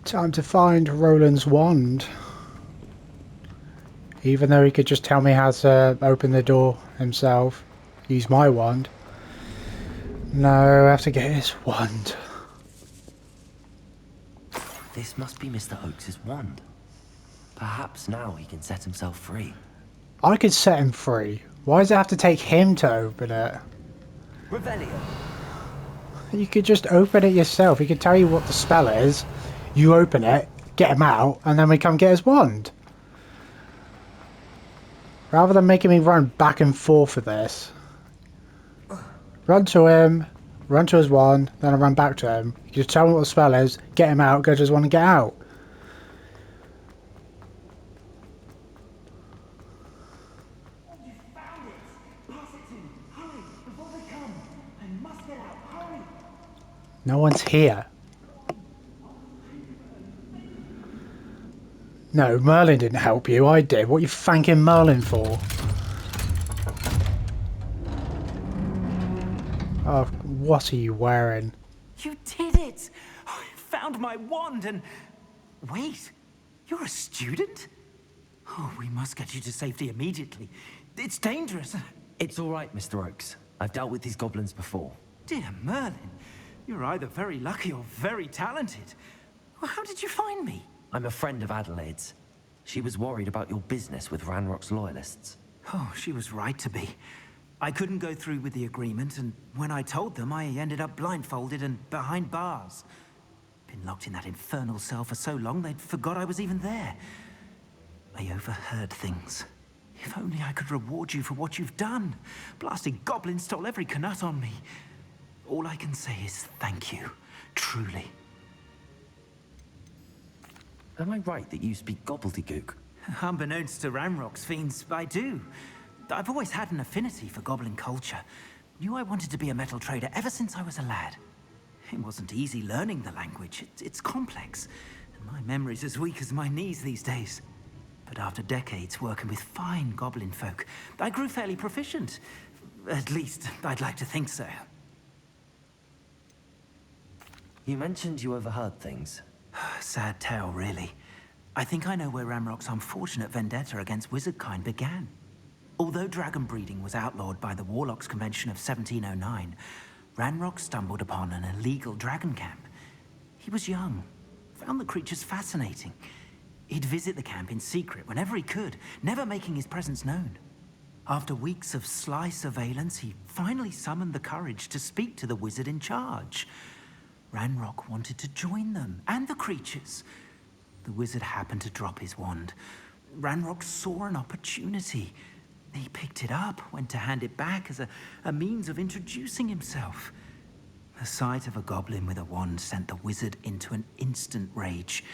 Time to find Roland's wand. Even though he could just tell me how to open the door himself. Use my wand. No, I have to get his wand. This must be Mr. Oakes's wand. Perhaps now he can set himself free. I could set him free. Why does it have to take him to open it? Revelio. You could just open it yourself. He could tell you what the spell is. You open it, get him out, and then we come get his wand. Rather than making me run back and forth for this. Run to him, run to his wand, then I run back to him. You just tell him what the spell is, get him out, go to his wand and get out. You found it! Pass it to me! Hurry! Before they come! I must get out! Hurry! No one's here. No, Merlin didn't help you, I did. What are you thanking Merlin for? Oh, what are you wearing? You did it! I found my wand and... Wait! You're a student? Oh, we must get you to safety immediately. It's dangerous. It's all right, Mr. Oakes. I've dealt with these goblins before. Dear Merlin, you're either very lucky or very talented. Well, how did you find me? I'm a friend of Adelaide's. She was worried about your business with Ranrock's loyalists. Oh, she was right to be. I couldn't go through with the agreement, and when I told them, I ended up blindfolded and behind bars. Been locked in that infernal cell for so long, they'd forgot I was even there. I overheard things. If only I could reward you for what you've done. Blasted goblin stole every canut on me. All I can say is thank you, truly. Am I right that you speak gobbledygook? Unbeknownst to Ranrock's fiends, I do. I've always had an affinity for goblin culture. Knew I wanted to be a metal trader ever since I was a lad. It wasn't easy learning the language. It's complex, and my memory's as weak as my knees these days. But after decades working with fine goblin folk, I grew fairly proficient. At least, I'd like to think so. You mentioned you overheard things. Sad tale, really. I think I know where Ranrock's unfortunate vendetta against wizardkind began. Although dragon breeding was outlawed by the Warlocks Convention of 1709, Ranrock stumbled upon an illegal dragon camp. He was young, found the creatures fascinating. He'd visit the camp in secret whenever he could, never making his presence known. After weeks of sly surveillance, he finally summoned the courage to speak to the wizard in charge. Ranrock wanted to join them, and the creatures. The wizard happened to drop his wand. Ranrock saw an opportunity. He picked it up, went to hand it back as a means of introducing himself. The sight of a goblin with a wand sent the wizard into an instant rage.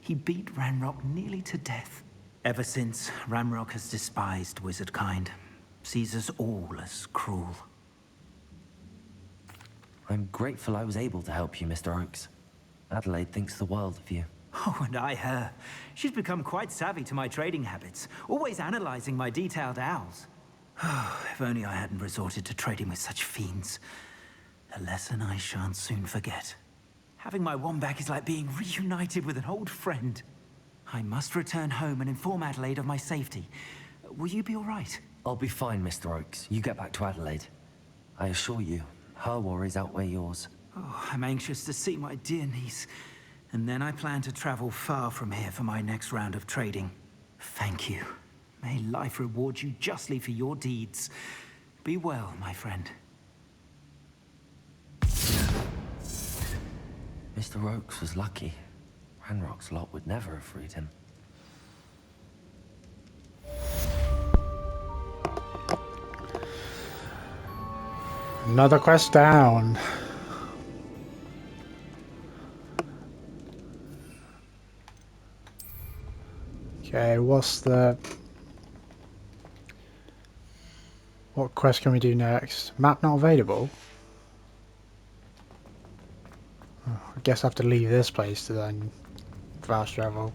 He beat Ranrock nearly to death. Ever since, Ranrock has despised wizardkind, sees us all as cruel. I'm grateful I was able to help you, Mr. Oakes. Adelaide thinks the world of you. Oh, and I her. She's become quite savvy to my trading habits, always analyzing my detailed owls. Oh, if only I hadn't resorted to trading with such fiends. A lesson I shan't soon forget. Having my wand back is like being reunited with an old friend. I must return home and inform Adelaide of my safety. Will you be all right? I'll be fine, Mr. Oakes. You get back to Adelaide. I assure you, her worries outweigh yours. Oh, I'm anxious to see my dear niece. And then I plan to travel far from here for my next round of trading. Thank you. May life reward you justly for your deeds. Be well, my friend. Mr. Oakes was lucky. Ranrock's lot would never have freed him. Another quest down. Okay, what's the... What quest can we do next? Map not available? Oh, I guess I have to leave this place to then fast travel.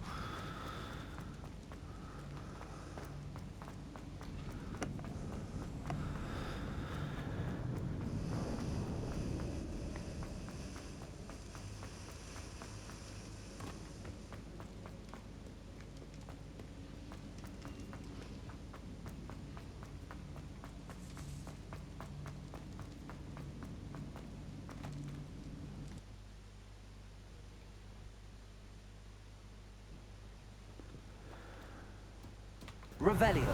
Revelio.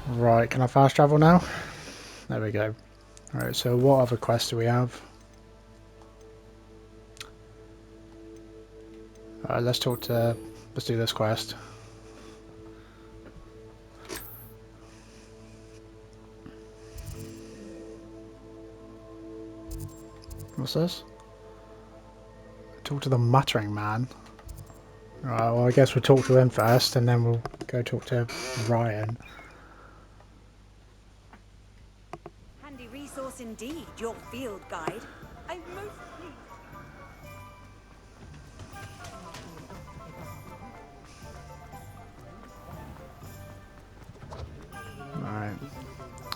Right, can I fast travel now? There we go. Alright, so what other quests do we have? Alright, let's talk to... Let's do this quest. What's this? Talk to the Muttering Man. Alright, well I guess we'll talk to him first and then we'll go talk to Ryan. Handy resource indeed, your field guide. I'm most pleased. Alright.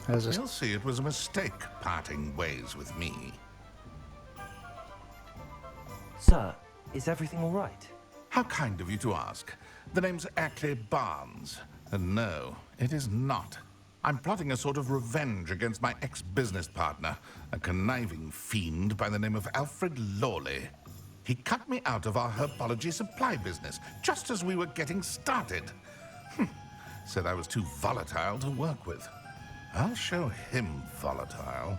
There's this. You'll see it was a mistake parting ways with me. Sir, is everything all right? How kind of you to ask. The name's Ackley Barnes. And no, it is not. I'm plotting a sort of revenge against my ex-business partner, a conniving fiend by the name of Alfred Lawley. He cut me out of our herbology supply business, just as we were getting started. Said I was too volatile to work with. I'll show him volatile.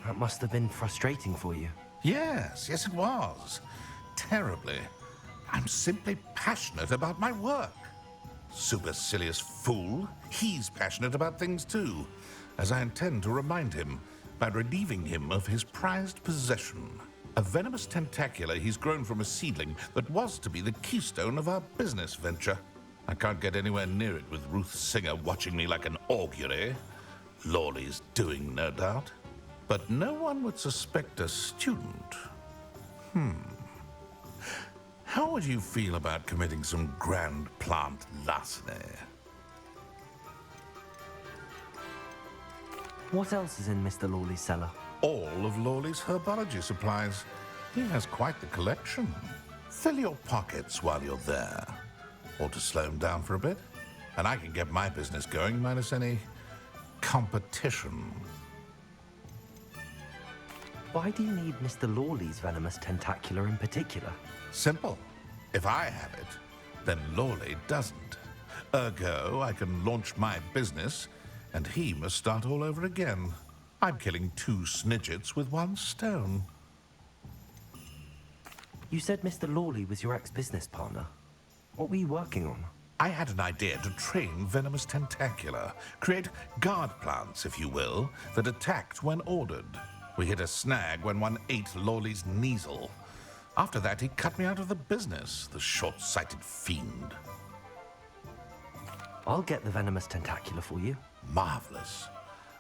That must have been frustrating for you. Yes, it was. Terribly. I'm simply passionate about my work. Supercilious fool. He's passionate about things too, as I intend to remind him by relieving him of his prized possession. A venomous tentacula he's grown from a seedling that was to be the keystone of our business venture. I can't get anywhere near it with Ruth Singer watching me like an augury. Lawley's doing, no doubt. But no one would suspect a student. How would you feel about committing some grand plant larceny? What else is in Mr. Lawley's cellar? All of Lawley's herbology supplies. He has quite the collection. Fill your pockets while you're there. Or to slow him down for a bit. And I can get my business going minus any competition. Why do you need Mr. Lawley's venomous tentacula in particular? Simple. If I have it, then Lawley doesn't. Ergo, I can launch my business, and he must start all over again. I'm killing two snidgets with one stone. You said Mr. Lawley was your ex-business partner. What were you working on? I had an idea to train venomous tentacula, create guard plants, if you will, that attacked when ordered. We hit a snag when one ate Lawley's Kneasel. After that, he cut me out of the business, the short-sighted fiend. I'll get the venomous tentacula for you. Marvelous.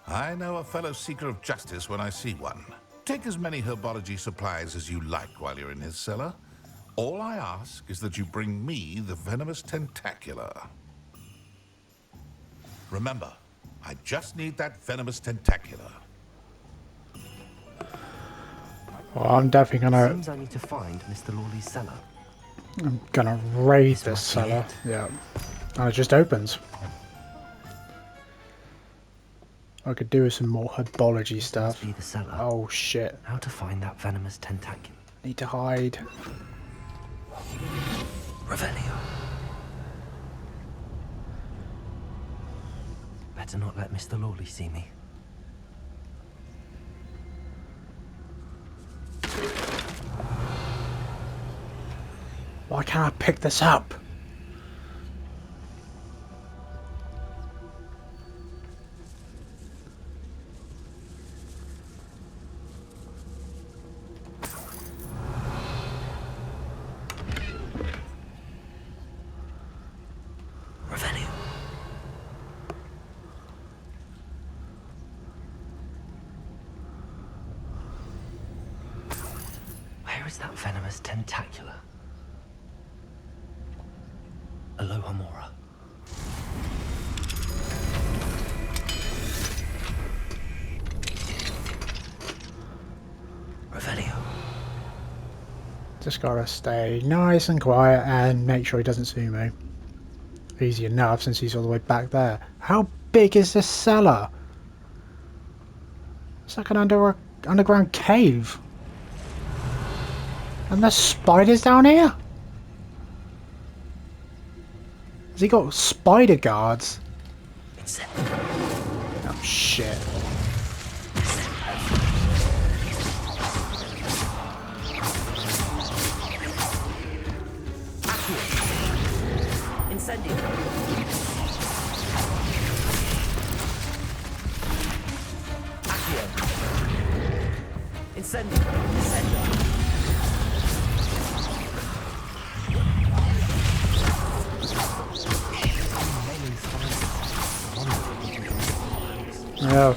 I know a fellow seeker of justice when I see one. Take as many herbology supplies as you like while you're in his cellar. All I ask is that you bring me the venomous tentacula. Remember, I just need that venomous tentacula. Well, I'm definitely Seems I need to find Mr. Lawley's cellar. gonna raid this must be cellar. it. Yeah. And it just opens. I could do with some more herbology Must stuff. be the cellar. Oh shit. How to find that venomous tentacula? Need to hide. Revelio. Better not let Mr. Lawley see me. Why can't I pick this up? Revelio. Where is that venomous tentacula? Aloha Mora. Revelio. Just gotta stay nice and quiet and make sure he doesn't see me. Easy enough since he's all the way back there. How big is this cellar? It's like an underground cave. And there's spiders down here? Has he got spider guards? Incendio. Oh shit. Incendio. Accio. Incendio. Incendio. Yeah.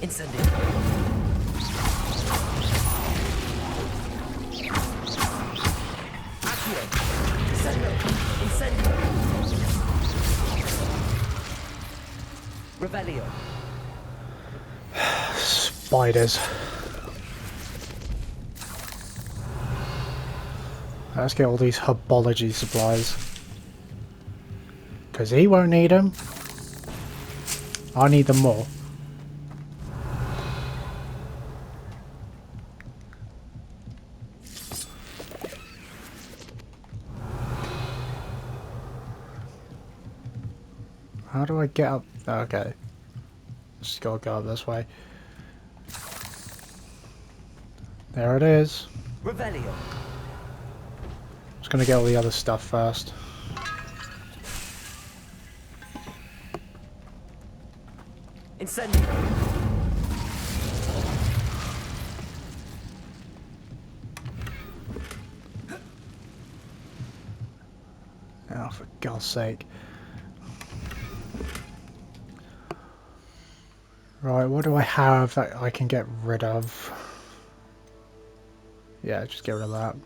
Incendio. Accio. Incendio. Incendio. Revelio. Spiders. Let's get all these herbology supplies. Because he won't need them. I need them more. How do I get up? Okay. Just gotta go up this way. There it is. Revelio. Just gonna get all the other stuff first. Incendio. Oh, for God's sake. Right, what do I have that I can get rid of? Yeah, just get rid of that.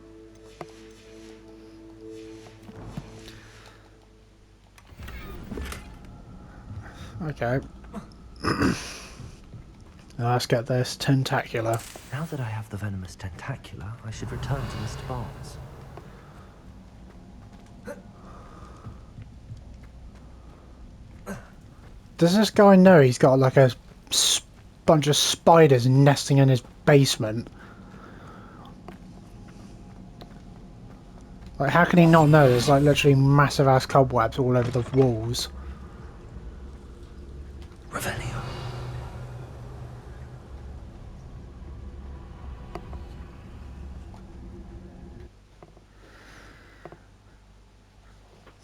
Okay. Now let's get this tentacular. Now that I have the venomous tentacula, I should return to Mr. Barnes. Does this guy know he's got like a bunch of spiders nesting in his basement? Like, how can he not know? There's like literally massive ass cobwebs all over the walls. Revelio.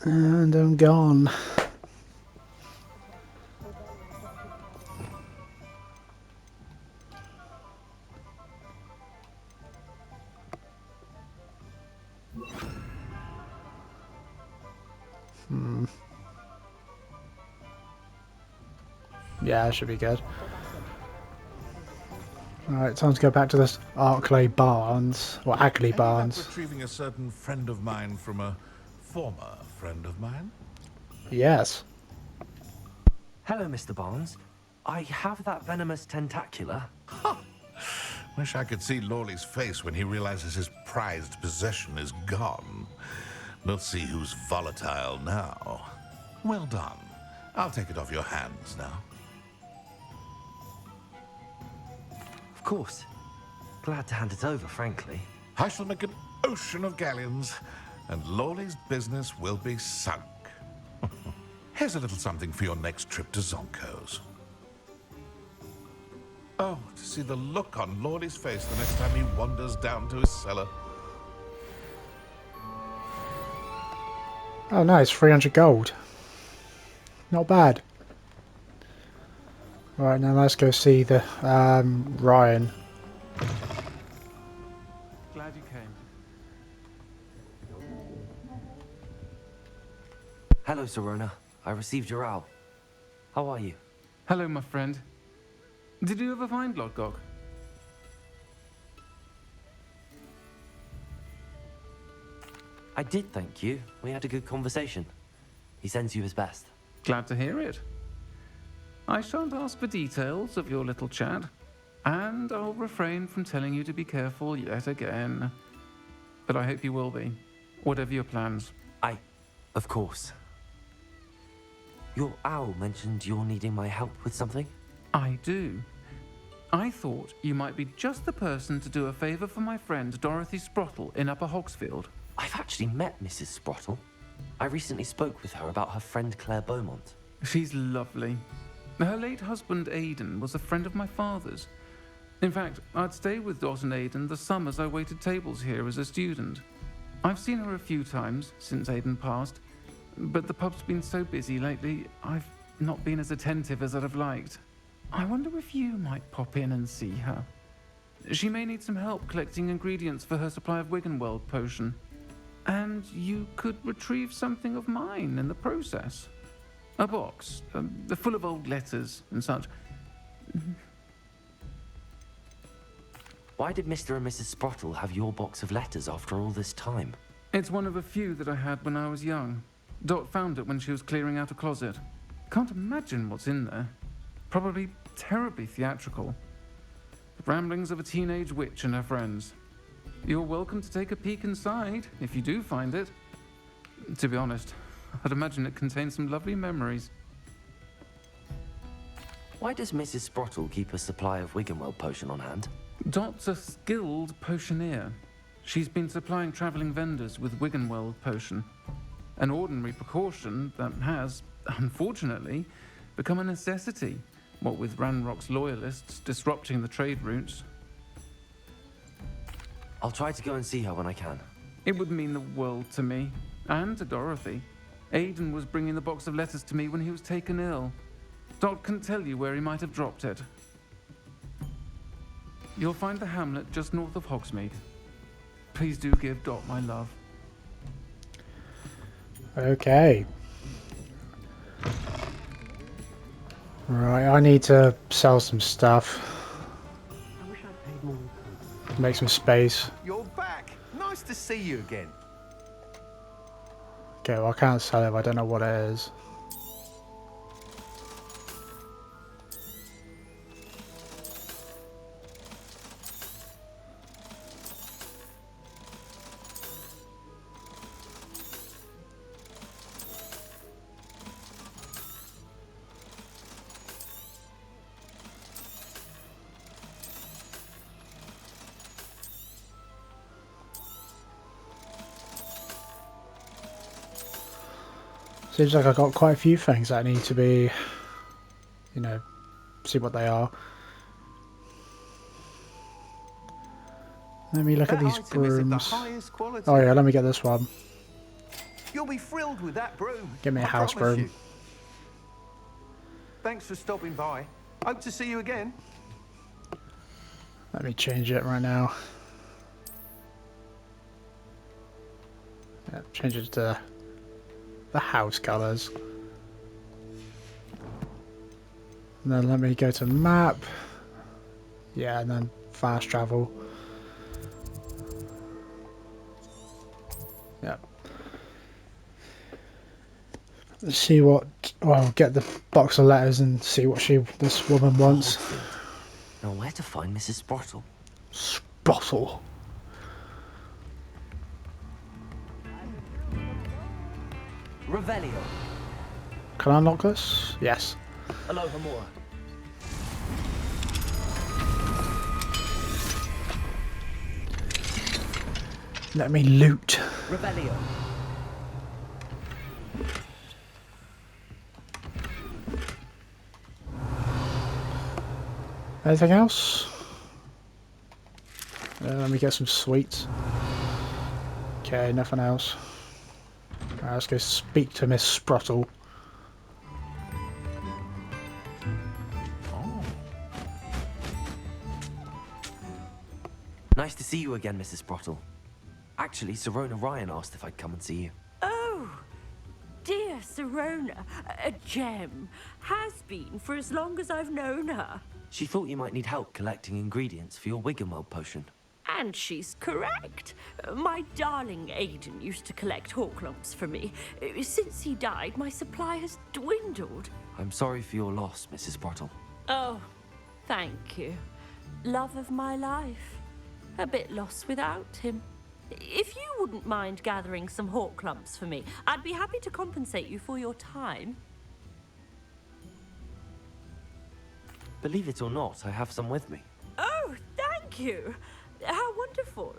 And I'm gone. Yeah, that should be good. Alright, time to go back to this Arkley Barnes, or Ackley Ended up Barnes. retrieving a certain friend of mine from a former friend of mine. Yes. Hello, Mr. Barnes. I have that venomous tentacula. Wish I could see Lawley's face when he realizes his prized possession is gone. Let's see who's volatile now. Well done. I'll take it off your hands now. Of course. Glad to hand it over, frankly. I shall make an ocean of galleons, and Lawley's business will be sunk. Here's a little something for your next trip to Zonko's. Oh, to see the look on Lawley's face the next time he wanders down to his cellar. Oh nice, 300 gold. Not bad. Right, now let's go see the Ryan. Glad you came. Hello, Serona. I received your owl. How are you? Hello, my friend. Did you ever find Lodgok? I did, thank you. We had a good conversation. He sends you his best. Glad to hear it. I shan't ask for details of your little chat, and I'll refrain from telling you to be careful yet again. But I hope you will be, whatever your plans. Of course. Your owl mentioned you're needing my help with something? I do. I thought you might be just the person to do a favor for my friend Dorothy Sprottle in Upper Hogsfield. I've actually met Mrs. Sprottle. I recently spoke with her about her friend Claire Beaumont. She's lovely. Her late husband Aidan was a friend of my father's. In fact, I'd stay with Dot and Aidan the summers I waited tables here as a student. I've seen her a few times since Aidan passed, but the pub's been so busy lately, I've not been as attentive as I'd have liked. I wonder if you might pop in and see her. She may need some help collecting ingredients for her supply of Wiggenweld potion. And you could retrieve something of mine in the process. A box, full of old letters and such. Why did Mr. and Mrs. Sprottle have your box of letters after all this time? It's one of a few that I had when I was young. Dot found it when she was clearing out a closet. Can't imagine what's in there. Probably terribly theatrical. The ramblings of a teenage witch and her friends. You're welcome to take a peek inside, if you do find it. To be honest, I'd imagine it contains some lovely memories. Why does Mrs. Sprottle keep a supply of Wiggenweld potion on hand? Dot's a skilled potioneer. She's been supplying travelling vendors with Wiggenweld potion. An ordinary precaution that has, unfortunately, become a necessity, what with Ranrock's loyalists disrupting the trade routes. I'll try to go and see her when I can. It would mean the world to me, and to Dorothy. Aidan was bringing the box of letters to me when he was taken ill. Dot can tell you where he might have dropped it. You'll find the hamlet just north of Hogsmeade. Please do give Dot my love. Okay. Right, I need to sell some stuff. I wish I'd paid more. Make some space. You're back. Nice to see you again. Okay, well I can't sell it if I don't know what it is. Seems like I've got quite a few things that need to be, you know, see what they are. Let me look at these item is of the brooms. highest quality. Oh yeah, let me get this one. You'll be thrilled with that broom. Give me a I house promise broom. you. Thanks for stopping by. Hope to see you again. Let me change it right now. Yeah, change it to the house colours. And then let me go to map. Yeah, and then fast travel. Yeah. Let's see what. Well, get the box of letters and see what this woman wants. Now where to find Mrs. Sprottle? Sprottle. Revelio. Can I unlock this? Yes. Aloha Mora. Let me loot. Revelio. Anything else? Let me get some sweets. Okay, nothing else. Right, let's go speak to Miss Sprottle. Nice to see you again, Mrs. Sprottle. Actually, Sirona Ryan asked if I'd come and see you. Oh, dear Sirona, a gem. Has been for as long as I've known her. She thought you might need help collecting ingredients for your Wiggenweld potion. And she's correct. My darling Aidan used to collect Horklumps for me. Since he died, my supply has dwindled. I'm sorry for your loss, Mrs. Sprottle. Oh, thank you. Love of my life. A bit lost without him. If you wouldn't mind gathering some Horklumps for me, I'd be happy to compensate you for your time. Believe it or not, I have some with me. Oh, thank you. How wonderful.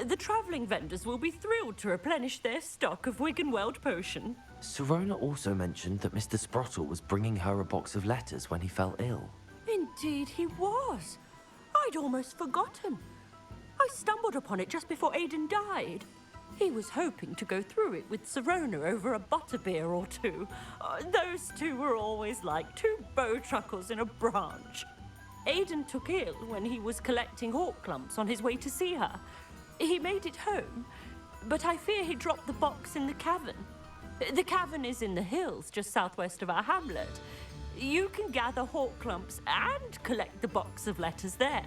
The travelling vendors will be thrilled to replenish their stock of Wiggenweld potion. Serona also mentioned that Mr. Sprottle was bringing her a box of letters when he fell ill. Indeed he was. I'd almost forgotten. I stumbled upon it just before Aidan died. He was hoping to go through it with Serona over a butterbeer or two. Those two were always like two bowtruckles in a branch. Aidan took ill when he was collecting hawk clumps on his way to see her. He made it home, but I fear he dropped the box in the cavern. The cavern is in the hills just southwest of our hamlet. You can gather hawk clumps and collect the box of letters there.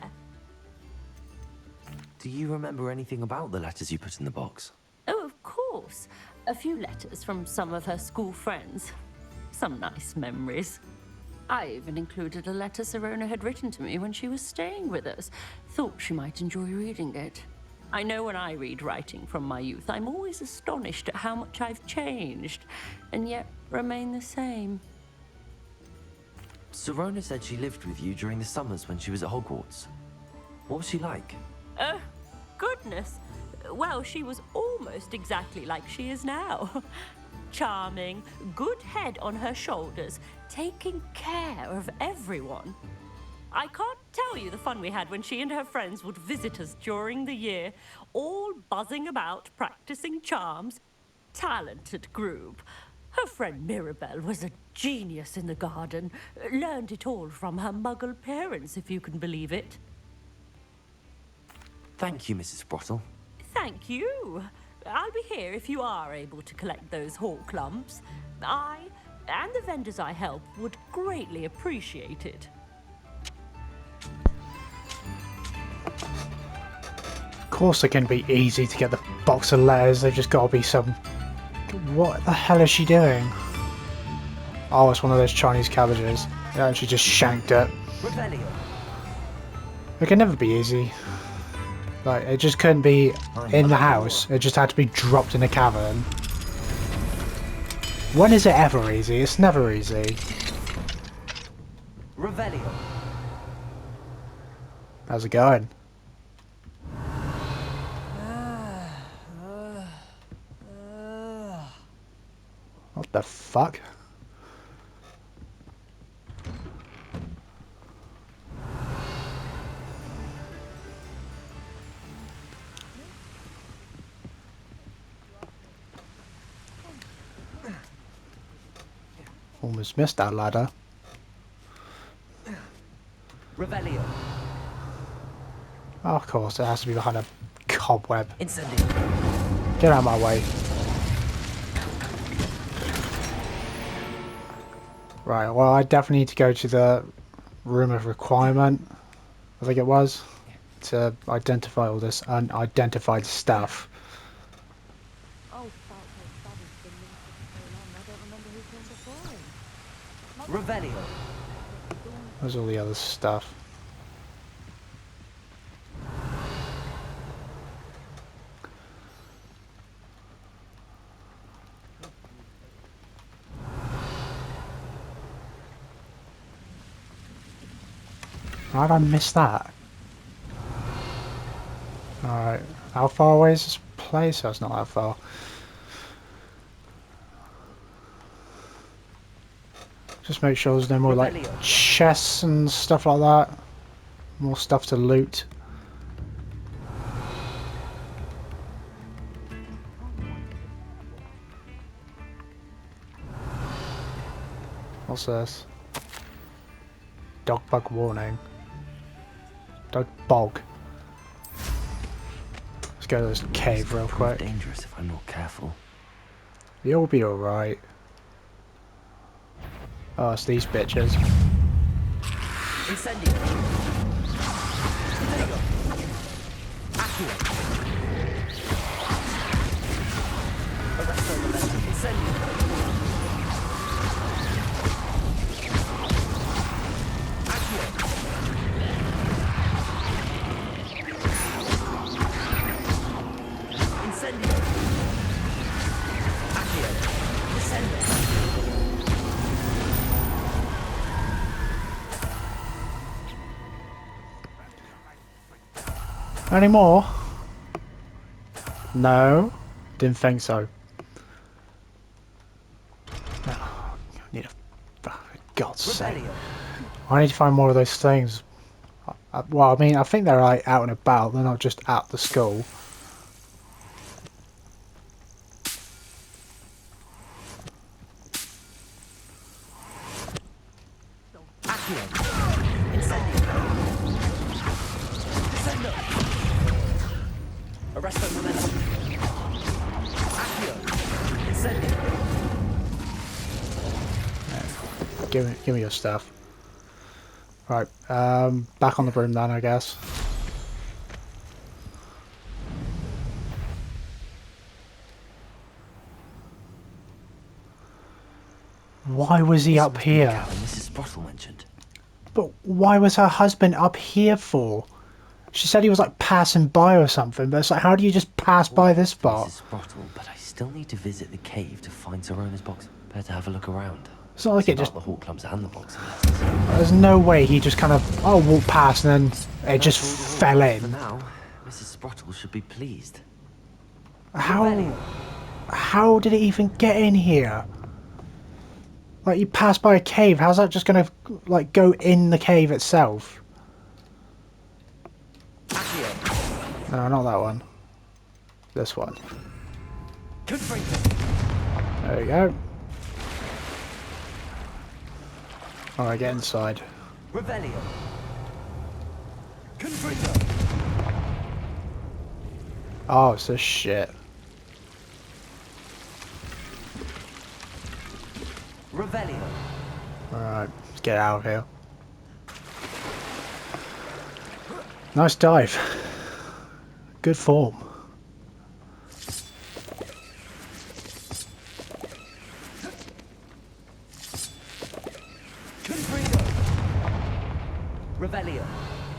Do you remember anything about the letters you put in the box? Oh, of course. A few letters from some of her school friends. Some nice memories. I even included a letter Serona had written to me when she was staying with us. Thought she might enjoy reading it. I know when I read writing from my youth, I'm always astonished at how much I've changed, and yet remain the same. Serona said she lived with you during the summers when she was at Hogwarts. What was she like? Oh, goodness. Well, she was almost exactly like she is now. Charming, good head on her shoulders, taking care of everyone. I can't tell you the fun we had when she and her friends would visit us during the year, all buzzing about, practicing charms. Talented group. Her friend Mirabelle was a genius in the garden. Learned it all from her muggle parents, if you can believe it. Thank you, Mrs. Sprottle. Thank you. I'll be here if you are able to collect those hawk clumps. I and the vendors I help would greatly appreciate it. Of course it can be easy to get the box of letters, they've just got to be some... What the hell is she doing? Oh, it's one of those Chinese cabbages. Yeah, she just shanked it. It can never be easy. Like, it just couldn't be in the house, it just had to be dropped in a cavern. When is it ever easy? It's never easy. Revelio. How's it going? What the fuck? Almost missed that ladder. Revelio. Oh, of course, it has to be behind a cobweb. Incendio. Get out of my way. Right, well, I definitely need to go to the room of requirement, I think it was, to identify all this unidentified stuff. Revelio. Where's all the other stuff? How did I miss that? Alright, how far away is this place? That's not that far. Just make sure there's no more like chests and stuff like that. More stuff to loot. What's this? Dog bug warning. Dog bog. Let's go to this cave real quick. Dangerous if I'm not careful. You'll be alright. Oh, it's these bitches. Incendio. Incendio. Accio. Arresto momento. Incendio. Accio. Incendio. Accio. Incendio. Any more? No, didn't think so. No, I need a... For God's sake. I need to find more of those things. Well, I mean, I think they're like out and about. They're not just at the school. Give me your stuff. Right, back on the broom then, I guess. Why was he up here? Mrs. Sprottle mentioned. But why was her husband up here for? She said he was like passing by or something, but it's like, how do you just pass by this spot? Mrs. Sprottle, but I still need to visit the cave to find Sorona's box. Better have a look around. It's not like See it just... about the hawk clumps and the box. There's no way he just kind of, walked past and then it just fell For in. now, Mrs. Sprottle should be pleased. How did it even get in here? Like, you pass by a cave, how's that just gonna, like, go in the cave itself? No, not that one. This one. There we go. Alright, get inside. Oh, it's this shit. Alright, let's get out of here. Nice dive. Good form.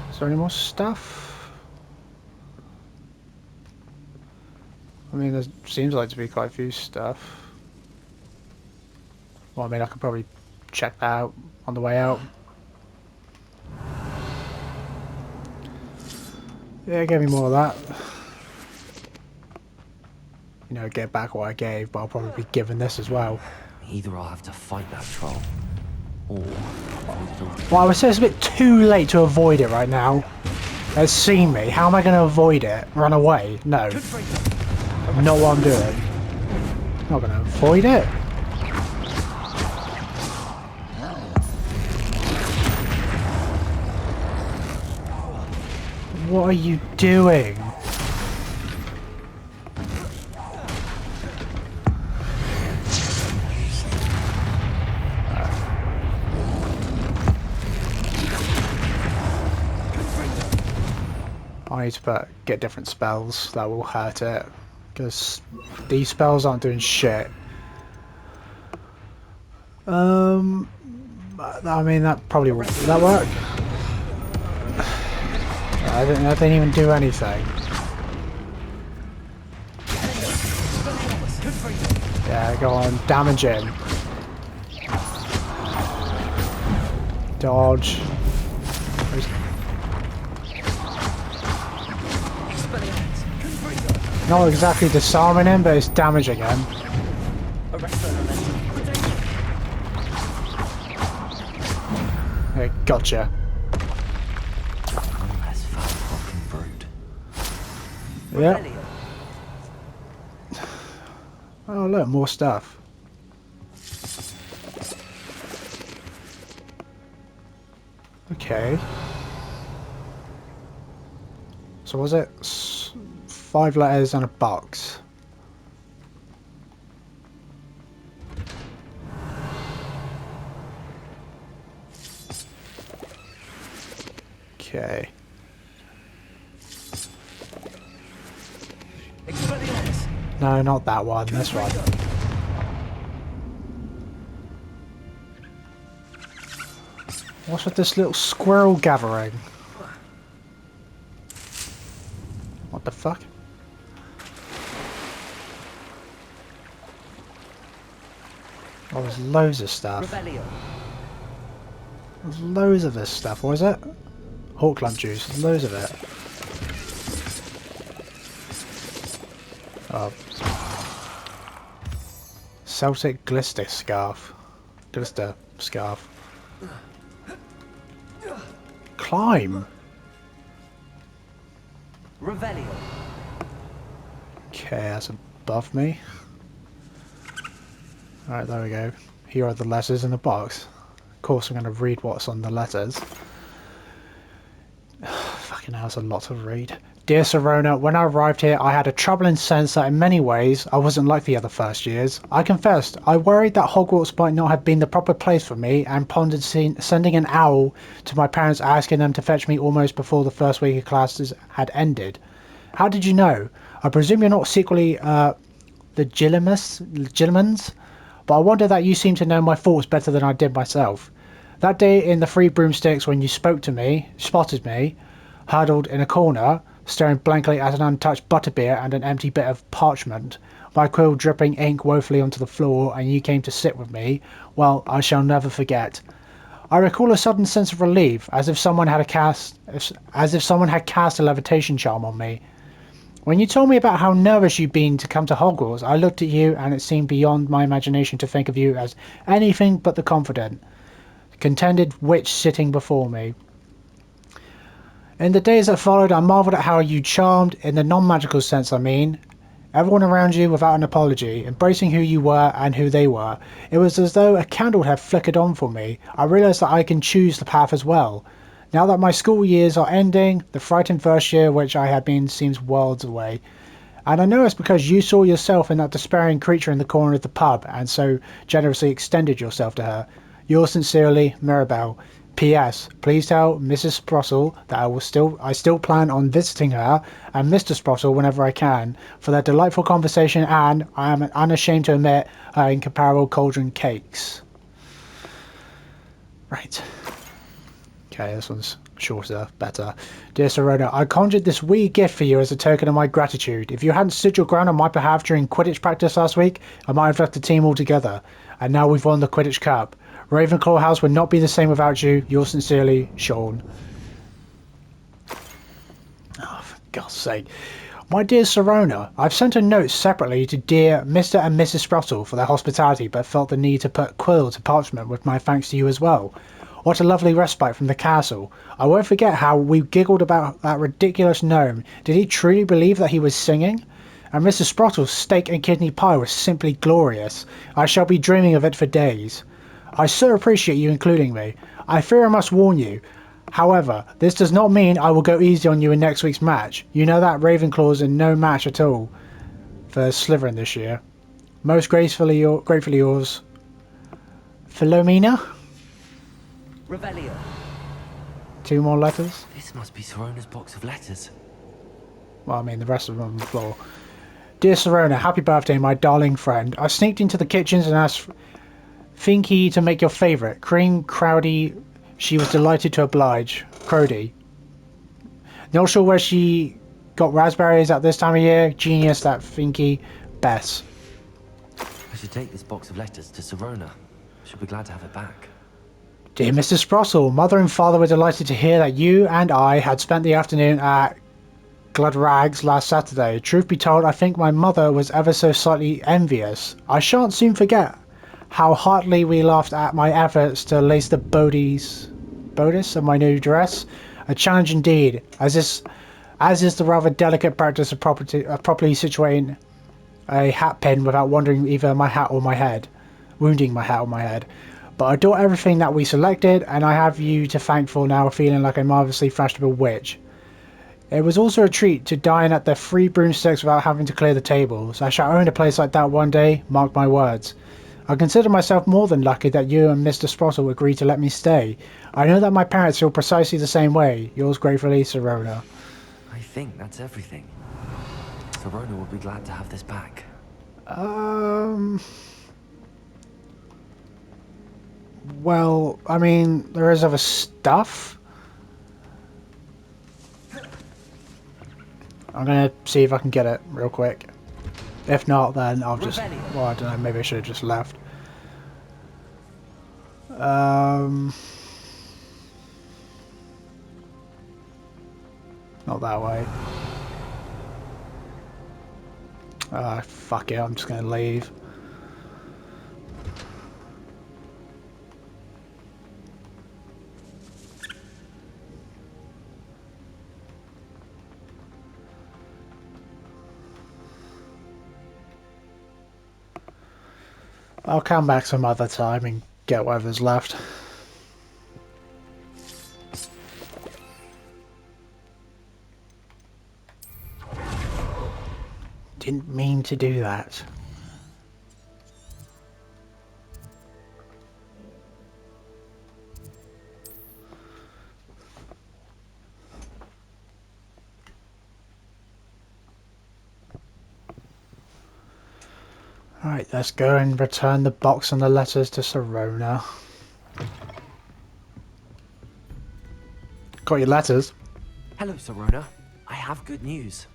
Is there any more stuff? I mean, there seems like to be quite a few stuff. Well, I mean, I could probably check that out on the way out. Yeah, give me more of that. You know, get back what I gave, but I'll probably be given this as well. Either I'll have to fight that troll, or Well, I would say it's a bit too late to avoid it right now. It's seen me. How am I going to avoid it? Run away? No. Not what I'm doing. Not going to avoid it. What are you doing? I need to get different spells that will hurt it, because these spells aren't doing shit. I mean, that probably will. Will that work? I didn't even do anything. Yeah, go on, damage him. Dodge. Not exactly disarming him, but it's damaging him. Okay, gotcha. Yep. Oh look, more stuff. Okay. So was it 5 letters and a box? Okay. No, not that one, this one. What's with this little squirrel gathering? What the fuck? Oh, there's loads of stuff. There's loads of this stuff, what is it? Hawk lump juice, loads of it. Celtic Glister Scarf. Glister Scarf. Climb! Revelio. Okay, that's above me. Alright, there we go. Here are the letters in the box. Of course I'm going to read what's on the letters. Fucking hell, that's a lot to read. Dear Sirona, when I arrived here, I had a troubling sense that in many ways, I wasn't like the other first years. I confessed, I worried that Hogwarts might not have been the proper place for me, and pondered sending an owl to my parents asking them to fetch me almost before the first week of classes had ended. How did you know? I presume you're not secretly, the Gillimans? But I wonder that you seem to know my thoughts better than I did myself. That day in the Three Broomsticks when you spotted me, huddled in a corner, staring blankly at an untouched butterbeer and an empty bit of parchment, my quill dripping ink woefully onto the floor, and you came to sit with me, well, I shall never forget. I recall a sudden sense of relief, as if someone had cast a levitation charm on me. When you told me about how nervous you'd been to come to Hogwarts, I looked at you and it seemed beyond my imagination to think of you as anything but the confident, contented witch sitting before me. In the days that followed, I marvelled at how you charmed, in the non-magical sense I mean, everyone around you without an apology, embracing who you were and who they were. It was as though a candle had flickered on for me. I realised that I can choose the path as well. Now that my school years are ending, the frightened first year which I had been seems worlds away. And I know it's because you saw yourself in that despairing creature in the corner of the pub, and so generously extended yourself to her. Yours sincerely, Mirabelle. P.S. Please tell Mrs. Sprossel that I still plan on visiting her, and Mr. Sprossel whenever I can, for their delightful conversation and, I am unashamed to admit, her incomparable cauldron cakes. Right. Okay, this one's shorter, better. Dear Sirona, I conjured this wee gift for you as a token of my gratitude. If you hadn't stood your ground on my behalf during Quidditch practice last week, I might have left the team altogether. And now we've won the Quidditch Cup. Ravenclaw House would not be the same without you. Yours sincerely, Sean. Oh, for God's sake. My dear Sirona, I've sent a note separately to dear Mr. and Mrs. Sprossel for their hospitality, but felt the need to put quill to parchment with my thanks to you as well. What a lovely respite from the castle. I won't forget how we giggled about that ridiculous gnome. Did he truly believe that he was singing? And Mrs. Sprottel's steak and kidney pie was simply glorious. I shall be dreaming of it for days. I so appreciate you including me. I fear I must warn you. However, this does not mean I will go easy on you in next week's match. You know that Ravenclaw's in no match at all for Slytherin this year. Most gratefully yours, Philomena? Revelio. 2 more letters. This must be Sirona's box of letters. Well, I mean, the rest of them on the floor. Dear Sirona, happy birthday, my darling friend. I sneaked into the kitchens and asked Finky to make your favourite, cream crowdy. She was delighted to oblige. Crowdy. Not sure where she got raspberries at this time of year. Genius, that Finky. Bess. I should take this box of letters to Sirona. She'll be glad to have it back. Dear Mr. Sprossel, Mother and Father were delighted to hear that you and I had spent the afternoon at Gloodrags last Saturday. Truth be told, I think my mother was ever so slightly envious. I shan't soon forget how heartily we laughed at my efforts to lace the bodice of my new dress. A challenge indeed, as is the rather delicate practice of properly situating a hat pin without wounding either my hat or my head. But I adore everything that we selected, and I have you to thank for now, feeling like a marvellously fashionable witch. It was also a treat to dine at the Three Broomsticks without having to clear the tables. I shall own a place like that one day, mark my words. I consider myself more than lucky that you and Mr. Sprossel agreed to let me stay. I know that my parents feel precisely the same way. Yours gratefully, Sirona. I think that's everything. Sirona will be glad to have this back. Well, I mean, there is other stuff. I'm gonna see if I can get it real quick. If not, then I'll just... Well, I don't know, maybe I should have just left. Not that way. Fuck it, I'm just gonna leave. I'll come back some other time and get whatever's left. Didn't mean to do that. Alright, let's go and return the box and the letters to Sirona. Got your letters? Hello, Sirona. I have good news.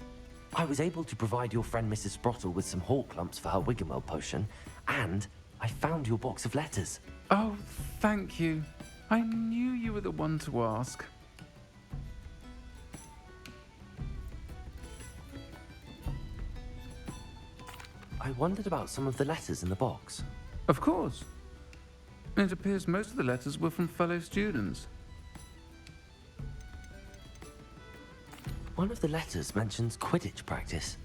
I was able to provide your friend Mrs. Sprottle with some hawk lumps for her Wiggenweld potion, and I found your box of letters. Oh, thank you. I knew you were the one to ask. I wondered about some of the letters in the box. Of course. It appears most of the letters were from fellow students. One of the letters mentions Quidditch practice.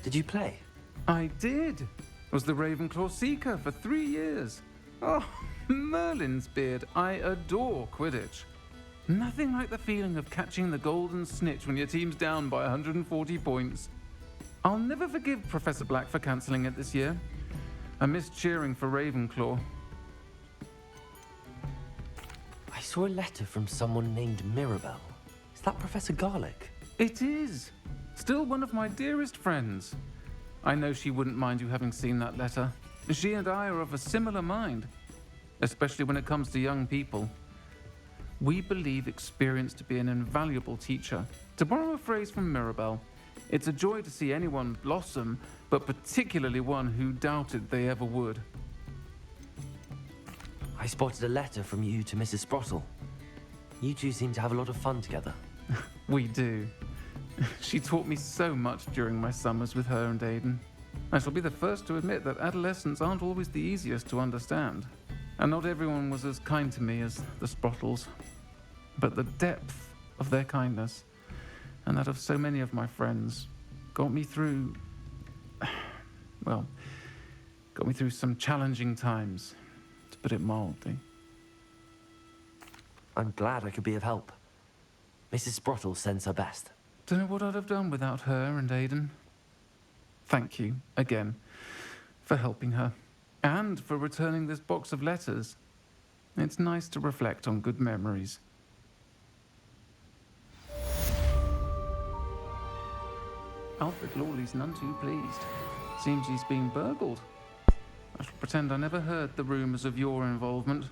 Did you play? I did. Was the Ravenclaw Seeker for 3 years. Oh, Merlin's beard. I adore Quidditch. Nothing like the feeling of catching the golden snitch when your team's down by 140 points. I'll never forgive Professor Black for cancelling it this year. I missed cheering for Ravenclaw. I saw a letter from someone named Mirabelle. Is that Professor Garlick? It is. Still one of my dearest friends. I know she wouldn't mind you having seen that letter. She and I are of a similar mind, especially when it comes to young people. We believe experience to be an invaluable teacher. To borrow a phrase from Mirabelle, it's a joy to see anyone blossom, but particularly one who doubted they ever would. I spotted a letter from you to Mrs. Sprottle. You two seem to have a lot of fun together. We do. She taught me so much during my summers with her and Aidan. I shall be the first to admit that adolescents aren't always the easiest to understand. And not everyone was as kind to me as the Sprottles. But the depth of their kindness, and that of so many of my friends, got me through... well, got me through some challenging times, to put it mildly. I'm glad I could be of help. Mrs. Sprottle sends her best. Don't know what I'd have done without her and Aidan. Thank you, again, for helping her, and for returning this box of letters. It's nice to reflect on good memories. Alfred Lawley's none too pleased. Seems he's been burgled. I shall pretend I never heard the rumours of your involvement.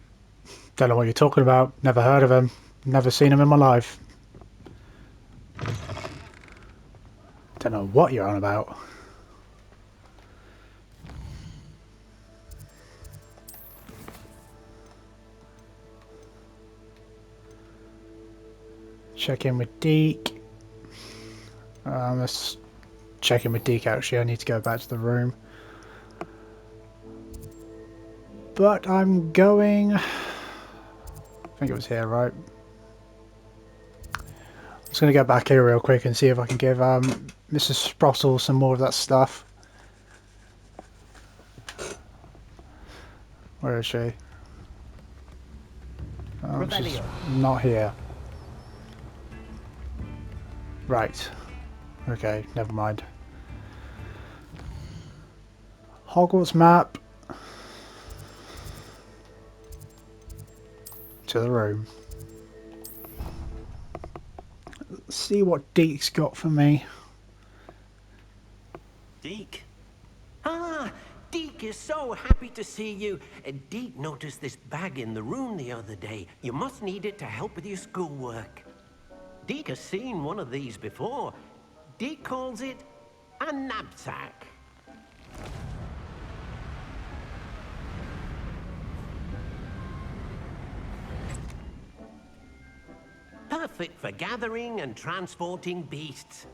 Don't know what you're talking about. Never heard of him. Never seen him in my life. Don't know what you're on about. Check in with Deke. Let's check in with Deke actually. I need to go back to the room. But I'm going... I think it was here, right? I'm just going to go back here real quick and see if I can give Mrs. Sprottle some more of that stuff. Where is she? Oh, she's not here. Right. Okay, never mind. Hogwarts map. To the room. Let's see what Deke's got for me. Deke? Ah, Deke is so happy to see you. Deke noticed this bag in the room the other day. You must need it to help with your schoolwork. Deke has seen one of these before. Deke calls it a knapsack. Perfect for gathering and transporting beasts.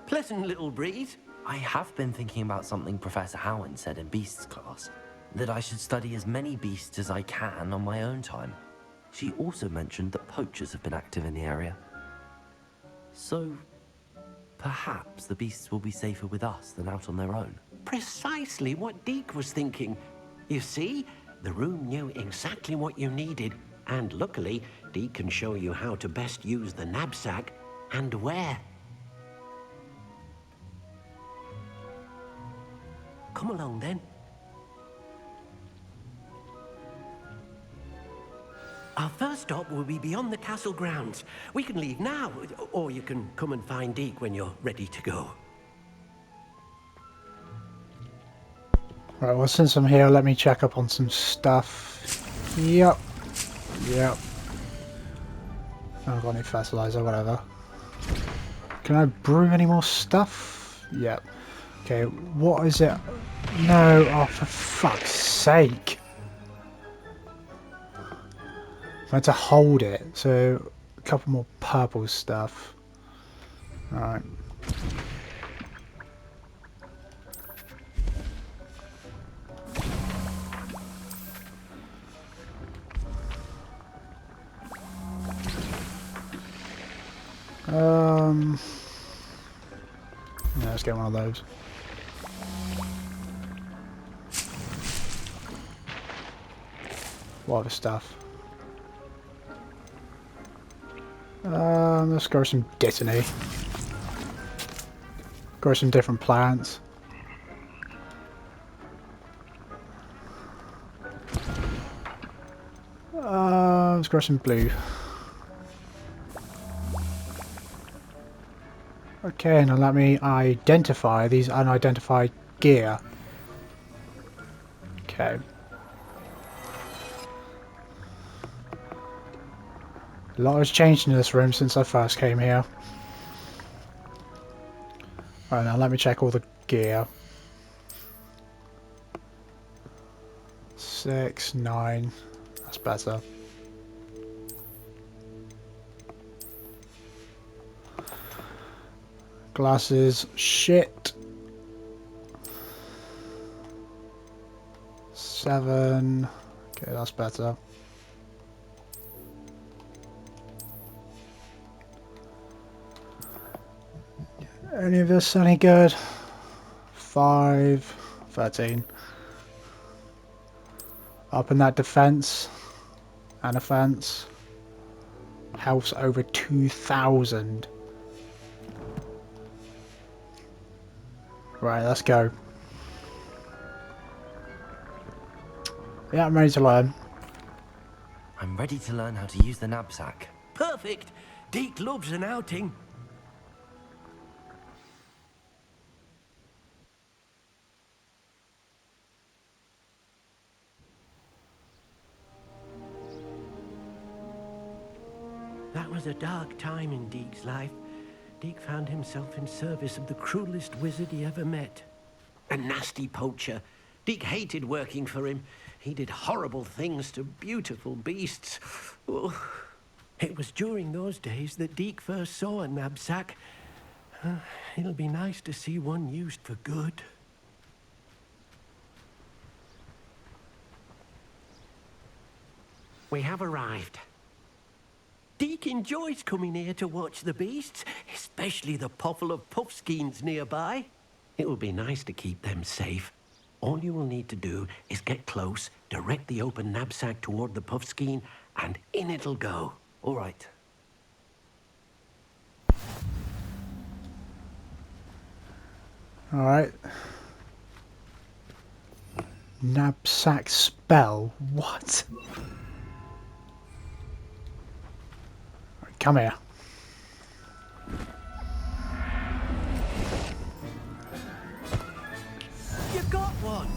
Pleasant little breeze. I have been thinking about something Professor Howard said in Beasts class, that I should study as many beasts as I can on my own time. She also mentioned that poachers have been active in the area. So, perhaps the beasts will be safer with us than out on their own. Precisely what Deke was thinking. You see, the room knew exactly what you needed, and luckily, Deke can show you how to best use the knapsack and where. Come along then. Our first stop will be beyond the castle grounds. We can leave now, or you can come and find Deke when you're ready to go. Right, well, since I'm here, let me check up on some stuff. Yep. Yep. I haven't got any fertilizer, whatever. Can I brew any more stuff? Yep. Okay, what is it? No, oh, for fuck's sake. I had to hold it, so a couple more purple stuff. Alright. Yeah, let's get one of those. What other stuff? Let's grow some dittany. Grow some different plants. Let's grow some blue. Okay, now let me identify these unidentified gear. Okay. A lot has changed in this room since I first came here. Right, now let me check all the gear. 6, 9. That's better. Glasses, shit. 7. Okay, that's better. Any of this any good? 5, 13. Up in that defense and offense. Health's over 2,000. Right, let's go. Yeah, I'm ready to learn. I'm ready to learn how to use the knapsack. Perfect! Deke loves an outing. That was a dark time in Deke's life. Deke found himself in service of the cruelest wizard he ever met. A nasty poacher. Deke hated working for him. He did horrible things to beautiful beasts. Oh. It was during those days that Deke first saw a knapsack. It'll be nice to see one used for good. We have arrived. Deke enjoys coming here to watch the beasts, especially the pottle of puffskeins nearby. It will be nice to keep them safe. All you will need to do is get close, direct the open knapsack toward the puffskein, and in it'll go. All right. Alright. Knapsack spell? What? Right, come here. You got one!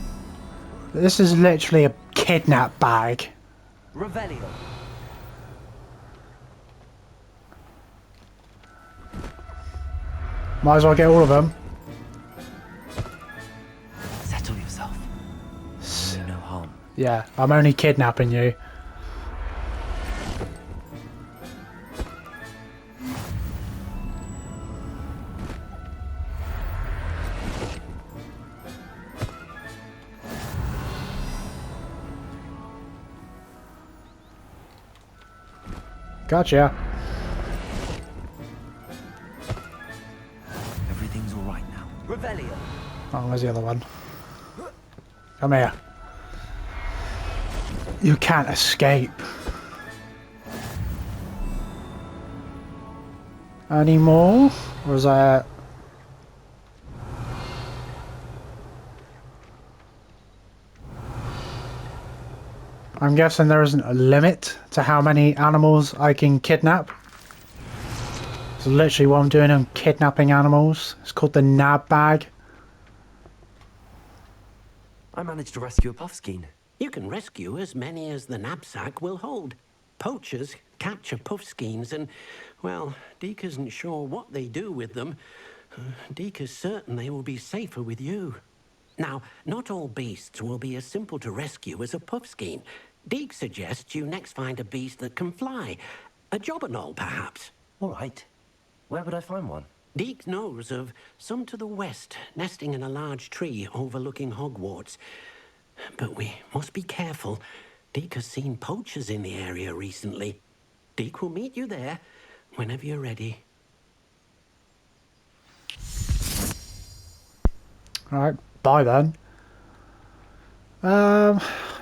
This is literally a kidnap bag. Revelio. Might as well get all of them. Settle yourself. Do no harm. Yeah, I'm only kidnapping you. Gotcha. Everything's all right now. Revelio. Oh, where's the other one? Come here. You can't escape. Any more? Or is that... I'm guessing there isn't a limit to how many animals I can kidnap. So literally what I'm doing, I'm kidnapping animals. It's called the nab bag. I managed to rescue a puffskein. You can rescue as many as the knapsack will hold. Poachers capture puffskeins and, well, Deke isn't sure what they do with them. Deke is certain they will be safer with you. Now, not all beasts will be as simple to rescue as a puffskein. Deke suggests you next find a beast that can fly. A jobberknoll, perhaps. All right. Where would I find one? Deke knows of some to the west, nesting in a large tree overlooking Hogwarts. But we must be careful. Deke has seen poachers in the area recently. Deke will meet you there whenever you're ready. Alright, bye then.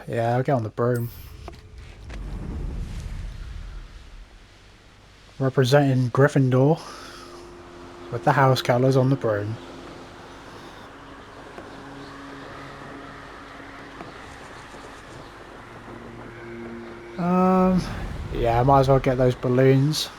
Yeah, I'll get on the broom. Representing Gryffindor with the house colours on the broom. Yeah, I might as well get those balloons.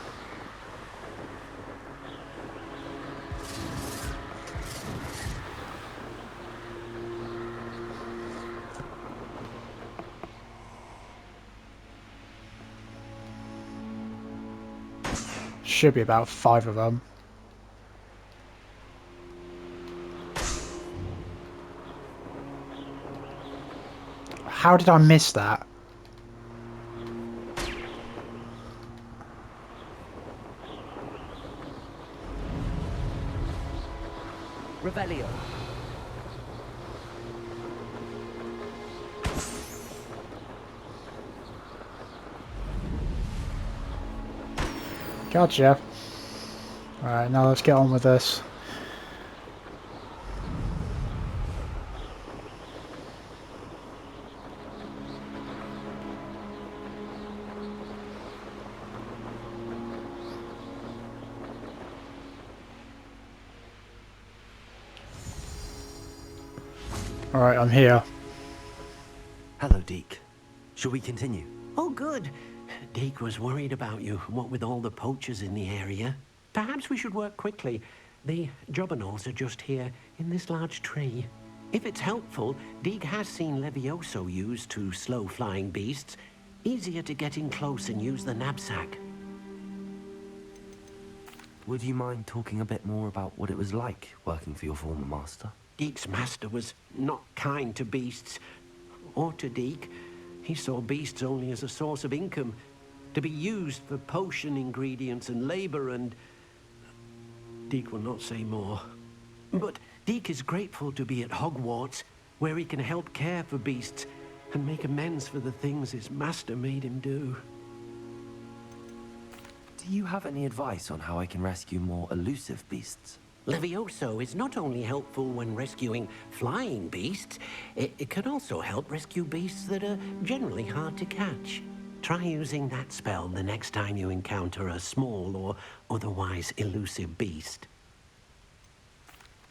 Should be about 5 of them. How did I miss that? Revelio. Gotcha. Alright, now let's get on with this. Alright, I'm here. Hello, Deke. Shall we continue? Oh, good. Deke was worried about you, what with all the poachers in the area. Perhaps we should work quickly. The jobberknolls are just here, in this large tree. If it's helpful, Deke has seen Levioso used to slow flying beasts. Easier to get in close and use the knapsack. Would you mind talking a bit more about what it was like working for your former master? Deke's master was not kind to beasts, or to Deke. He saw beasts only as a source of income, to be used for potion ingredients and labor, and Deke will not say more. But Deke is grateful to be at Hogwarts, where he can help care for beasts and make amends for the things his master made him do. Do you have any advice on how I can rescue more elusive beasts? Levioso is not only helpful when rescuing flying beasts, it can also help rescue beasts that are generally hard to catch. Try using that spell the next time you encounter a small or otherwise elusive beast.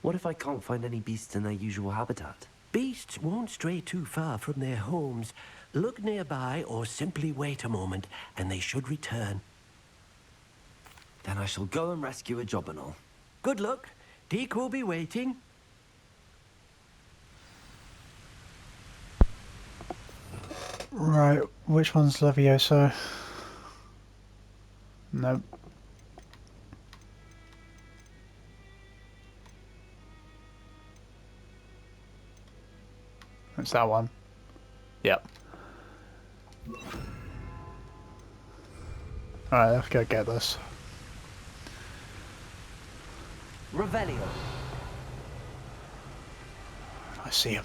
What if I can't find any beasts in their usual habitat? Beasts won't stray too far from their homes. Look nearby or simply wait a moment, and they should return. Then I shall go and rescue a jobberknoll. Good luck. Deke will be waiting. Right, which one's Levioso? Nope. It's that one. Yep. Alright, let's go get this. Revelio. I see him.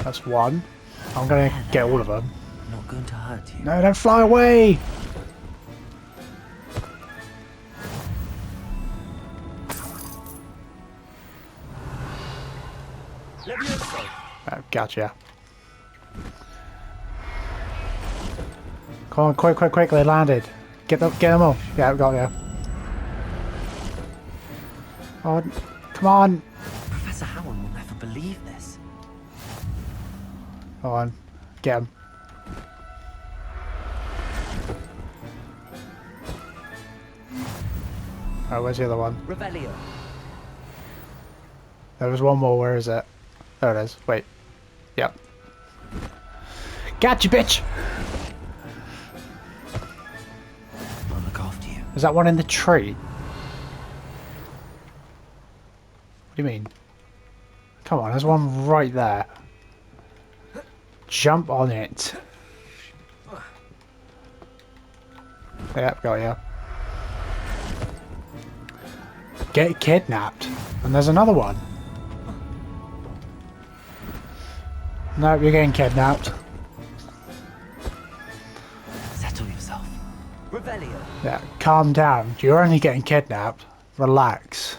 That's one. I'm gonna get all of them. I'm not going to hurt you. No, don't fly away! Oh, gotcha. Come on, quick, they landed. Get them all. Yeah, we got you. Oh, come on. Professor Howard will never believe this. Come on, get him. Oh, where's the other one? Revelio. There was one more, where is it? There it is, wait. Yep. Gotcha, bitch! I'll look after you. Is that one in the tree? What do you mean? Come on, there's one right there. Jump on it. Yep, got you. Get kidnapped. And there's another one. No, you're getting kidnapped. Settle yourself. Revelio. Yeah, calm down. You're only getting kidnapped. Relax.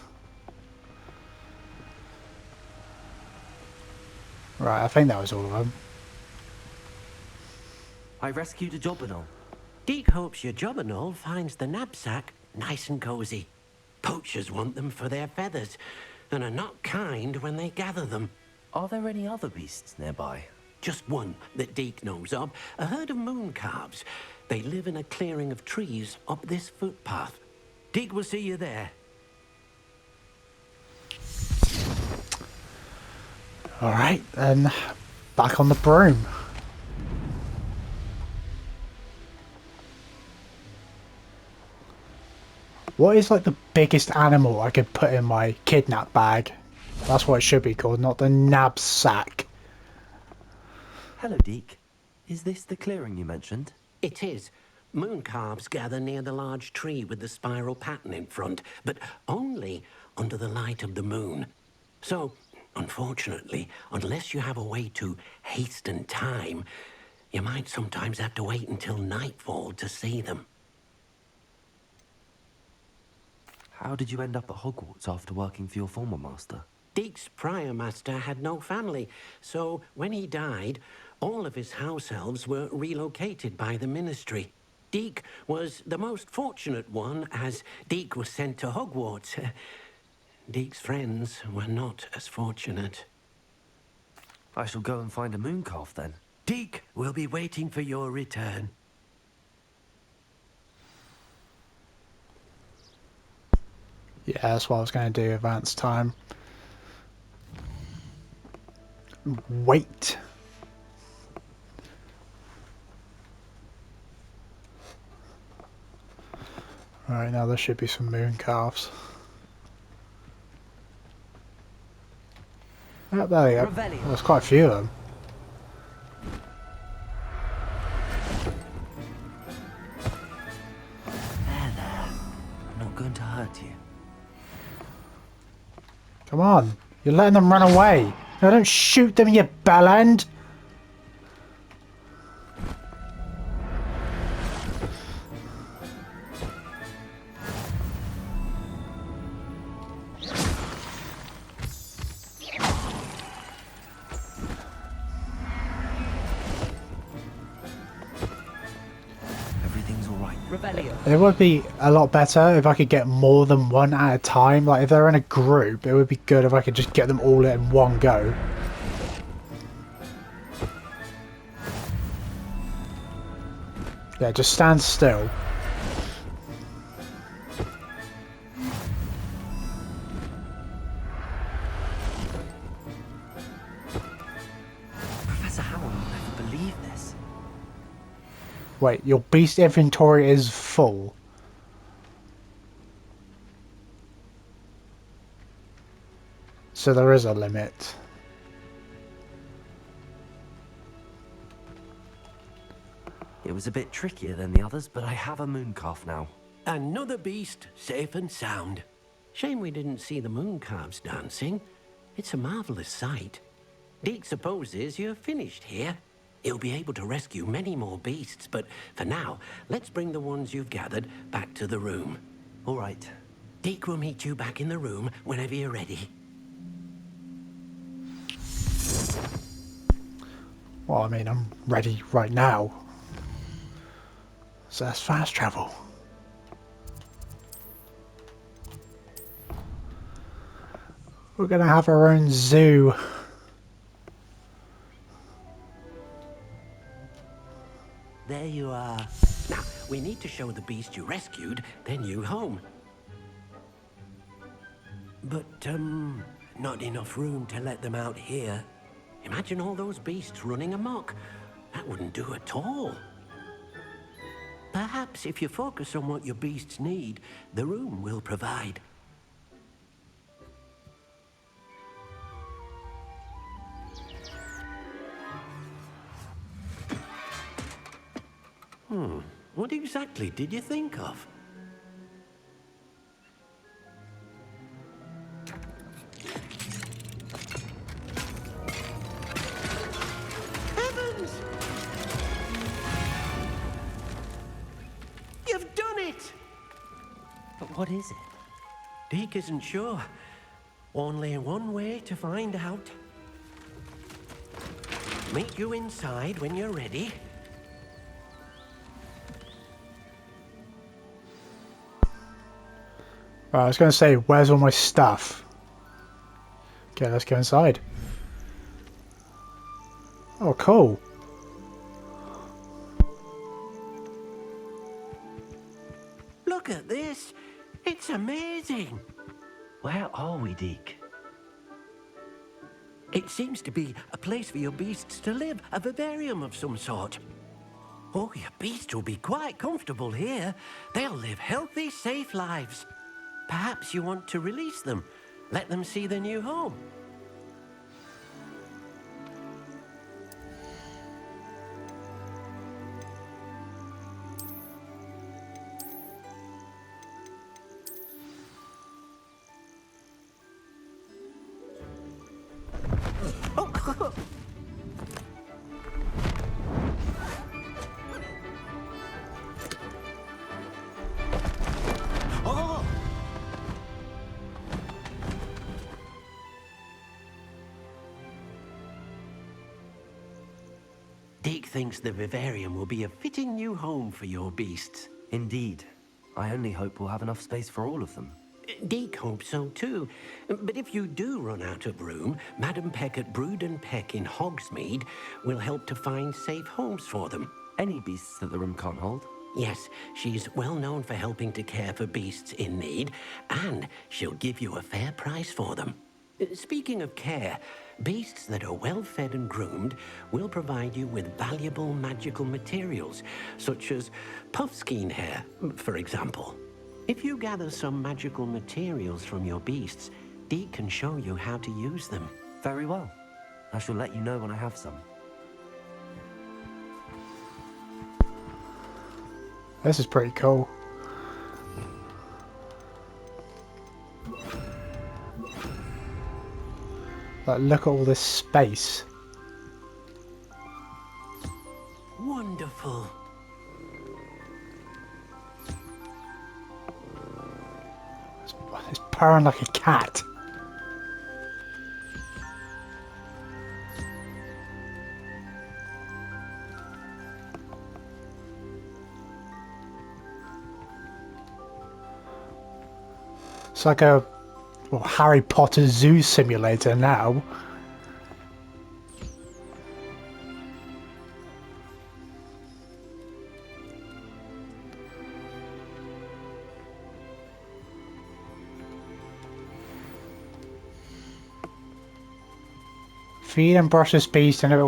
Right, I think that was all of them. I rescued a Jobberknoll. Deke hopes your Jobberknoll finds the knapsack nice and cozy. Poachers want them for their feathers, and are not kind when they gather them. Are there any other beasts nearby? Just one that Deke knows of, a herd of moon calves. They live in a clearing of trees up this footpath. Deke will see you there. Alright, then back on the broom. What is like the biggest animal I could put in my kidnap bag? That's what it should be called, not the knapsack. Hello, Deke. Is this the clearing you mentioned? It is. Moon calves gather near the large tree with the spiral pattern in front, but only under the light of the moon. So, unfortunately, unless you have a way to hasten time, you might sometimes have to wait until nightfall to see them. How did you end up at Hogwarts after working for your former master? Deke's prior master had no family, so when he died, all of his house elves were relocated by the ministry. Deke was the most fortunate one, as Deke was sent to Hogwarts. Deke's friends were not as fortunate. I shall go and find a moon calf then. Deke will be waiting for your return. Yeah, that's what I was going to do, advance time. Wait. Right, now there should be some moon calves. Oh, there you go. There's quite a few of them. There. I'm not going to hurt you. Come on. You're letting them run away. No, don't shoot them, you bellend. Everything's all right. It would be a lot better if I could get more than one at a time. Like, if they're in a group, it would be good if I could just get them all in one go. Yeah, just stand still. Professor Howard will never believe this. Wait, your beast inventory is full. So there is a limit. It was a bit trickier than the others, but I have a moon calf now. Another beast, safe and sound. Shame we didn't see the moon calves dancing. It's a marvelous sight. Deke supposes you're finished here. You'll be able to rescue many more beasts, but for now, let's bring the ones you've gathered back to the room. All right. Deke will meet you back in the room whenever you're ready. Well, I mean, I'm ready right now. So that's fast travel. We're gonna have our own zoo. There you are. Now, we need to show the beast you rescued their new home. But, not enough room to let them out here. Imagine all those beasts running amok. That wouldn't do at all. Perhaps if you focus on what your beasts need, the room will provide. What exactly did you think of? Heavens! You've done it! But what is it? Deke isn't sure. Only one way to find out. Meet you inside when you're ready. Right, I was going to say, where's all my stuff? Okay, let's go inside. Oh, cool. Look at this. It's amazing. Where are we, Deke? It seems to be a place for your beasts to live, a vivarium of some sort. Oh, your beasts will be quite comfortable here. They'll live healthy, safe lives. Perhaps you want to release them. Let them see their new home. Deke thinks the vivarium will be a fitting new home for your beasts. Indeed. I only hope we'll have enough space for all of them. Deke hopes so too. But if you do run out of room, Madam Peck at Brood and Peck in Hogsmeade will help to find safe homes for them. Any beasts that the room can't hold? Yes, she's well known for helping to care for beasts in need, and she'll give you a fair price for them. Speaking of care, beasts that are well fed and groomed will provide you with valuable magical materials, such as puffskein hair, for example. If you gather some magical materials from your beasts, Deke can show you how to use them. Very well. I shall let you know when I have some. This is pretty cool. Like, look at all this space. Wonderful. It's purring like a cat. It's like a Harry Potter zoo simulator now. Feed and brush this beast and it will